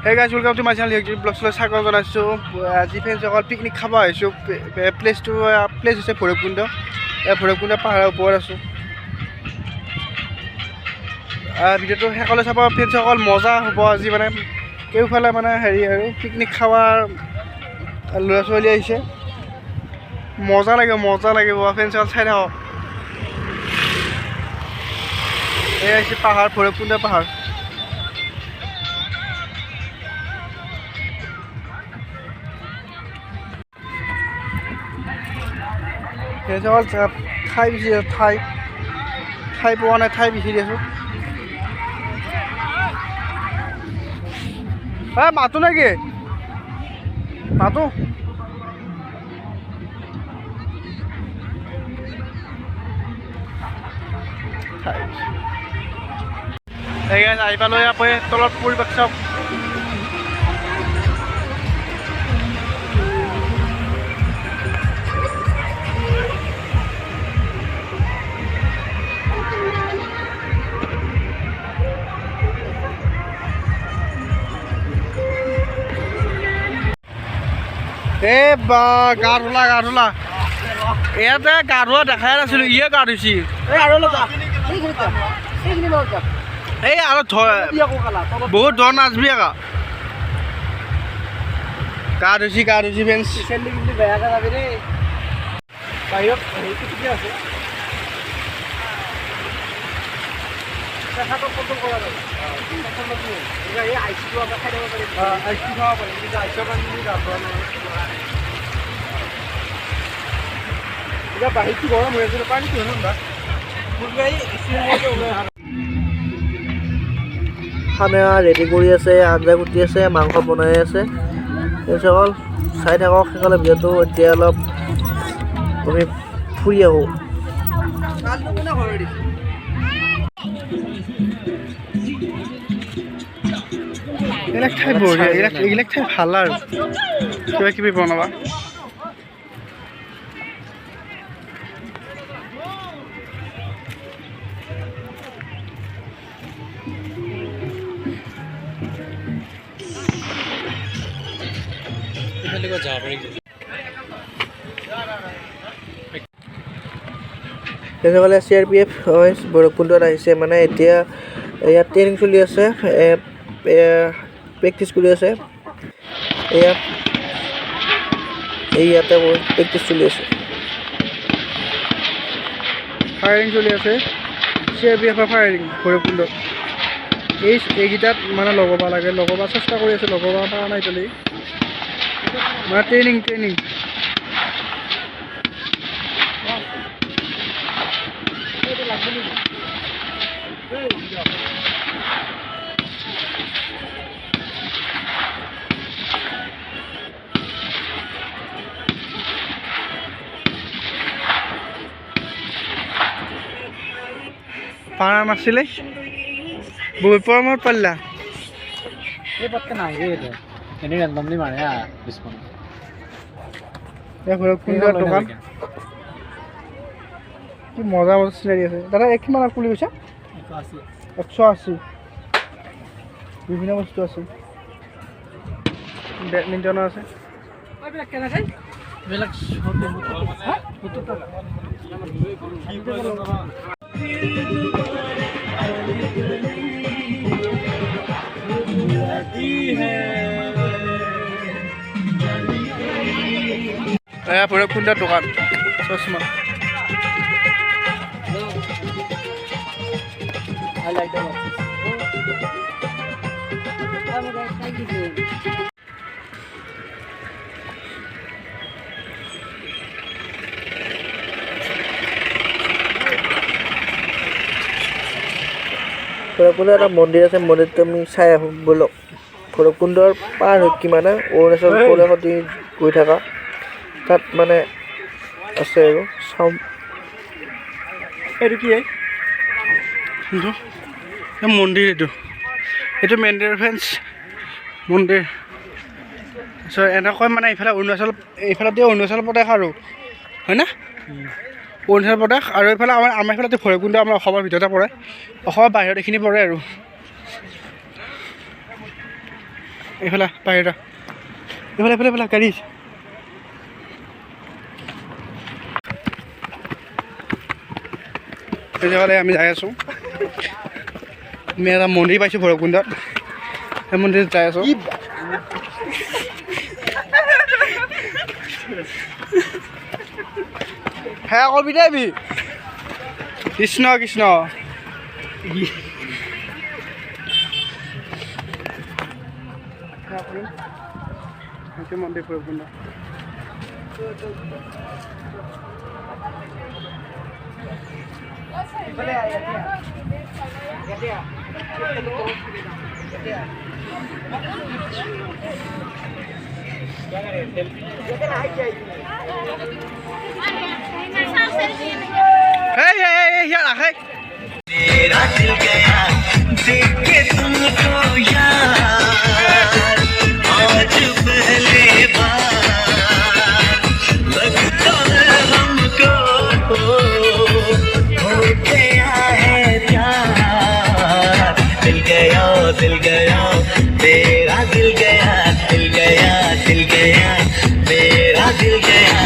Hey guys, welcome to my channel. Hirakjyoti vlogs লৈ স্বাগতম জনাইছো। আজি ফ্ৰেণ্ডসকল পিকনিক খাব আহিছোঁ। প্লেচ হৈছে ভৈৰৱকুণ্ড। ভৈৰৱকুণ্ড পাহাৰৰ ওপৰত আছোঁ। ভিডিঅ'টো শেষলৈ চাব ফ্ৰেণ্ডসকল, মজা হ'ব আজি মানে কেউফালে মানে হেৰি আৰু পিকনিক খাৱাৰ ল'ৰা ছোৱালী আহিছে। মজা লাগিব ফ্ৰেণ্ডসকল, চাই থাকক। এই আহিছে পাহাৰ, ভৈৰৱকুণ্ড পাহাৰ। ফ্ৰেণ্ডসকল ঠাই বিচাৰি আছোঁ, ঠাই পোৱা নাই, ঠাই বিচাৰি আছোঁ। মাতো নেকি? মাতো আহি পালোঁ। আপুনি তলত পৰিৱেশ চাওক। বা গা ধোলা ইয়াতে গা ধোৱা দেখাই নাছিলোঁ, ইয়ে গা ধুইছি। এই আৰু বহুত ধৰ নাচবি আকৌ। গা ধুইছি ফ্ৰেণ্ডছ। বাহিৰটো গৰম হৈ আছে, পানীটো খানা ৰেডি কৰি আছে, আঞ্জা কুটি আছে, মাংস বনাই আছে। সকল চাই থাকক সেইকাৰণে ভিডিঅ'টো। এতিয়া অলপ আমি ফুৰি আহোঁ। এইবিলাক ঠাই বঢ়িয়া, এইবিলাক ঠাই ভাল আৰু কিবা কিবি বনাবা। তেনেহ'লে CRPF ভৈৰৱকুণ্ডত আহিছে, মানে এতিয়া ইয়াত ট্ৰেইনিং চলি আছে, প্ৰেক্টিছ কৰি আছে। ইয়াতে প্ৰেক্টিছ চলি আছে, ফায়াৰিং চলি আছে। CRPF ফায়াৰিং ভৈৰৱকুণ্ডত এইকেইটাত মানে লগাব লাগে, লগাব চেষ্টা কৰি আছে, লগাব পৰা নাই এতিয়ালৈকে। মানে ট্ৰেইনিং পাৰা নাছিলে, বহুত পৰামত পাৰিলা। ভৈৰৱকুণ্ডৰ দোকান কি মজা চিনাৰি আছে। দাদা কিমান পুলি কৈছা? 180। বিভিন্ন বস্তু আছে, বেডমিণ্টনৰ আছে। ভৈৰৱকুণ্ডৰ দোকান চশমা। ভৈৰৱকুণ্ডত এটা মন্দিৰ আছে, মন্দিৰটো আমি চাই আহোঁ ব'লক। ভৈৰৱকুণ্ডৰ পাৰ হৈ কিমানে অৰুণাচল প্ৰদেশত গৈ থকা তাত মানে আছে আৰু চাওঁ। এইটো কি মন্দিৰ? এইটো মন্দিৰ ফ্ৰেণ্ডছ, মন্দিৰ। এনেকৈ মানে এইফালে অৰুণাচল প্ৰদেশ আৰু হয় না? অৰুণাচল প্ৰদেশ আৰু এইফালে আমাৰ এইফালে ভৈৰৱকুণ্ড আমাৰ অসমৰ ভিতৰতে পৰে, অসমৰ বাহিৰত এইখিনি পৰে আৰু। এইফালে বাহিৰা এইফালে এইফালে এইফালে গাড়ী তেতিয়াহ'লে আমি যাই আছোঁ আমি এটা মন্দিৰ পাইছোঁ ভৈৰৱকুণ্ডত সেই মন্দিৰত যাই আছোঁ সেয়া কবি দেবি কৃষ্ণ কৃষ্ণ মন্দিৰ ভৈৰৱকুণ্ড तेरा दिल गया देख के तुमको यार आज पहले बार लगता है हमको हो गया है प्यार दिल गया तेरा दिल गया दिल गया दिल गया मेरा दिल गया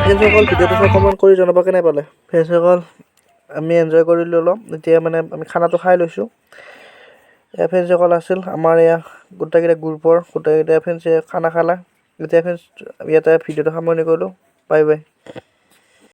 ফ্ৰেণ্ডসকল ভিডিঅ'টো চাই কমেণ্ট কৰি জনাব কেনে পালে ফ্ৰেণ্ডসকল আমি এনজয় কৰিলোঁ অলপ এতিয়া মানে আমি খানাটো খাই লৈছোঁ এয়া ফ্ৰেণ্ডসকল আছিল আমাৰ এয়া গোটেইকেইটা গ্ৰুপৰ গোটেইকেইটা ফ্ৰেণ্ডছে খানা খালা এতিয়া ফ্ৰেণ্ডছ ইয়াতে ভিডিঅ'টো সামৰণি কৰিলোঁ বাই বাই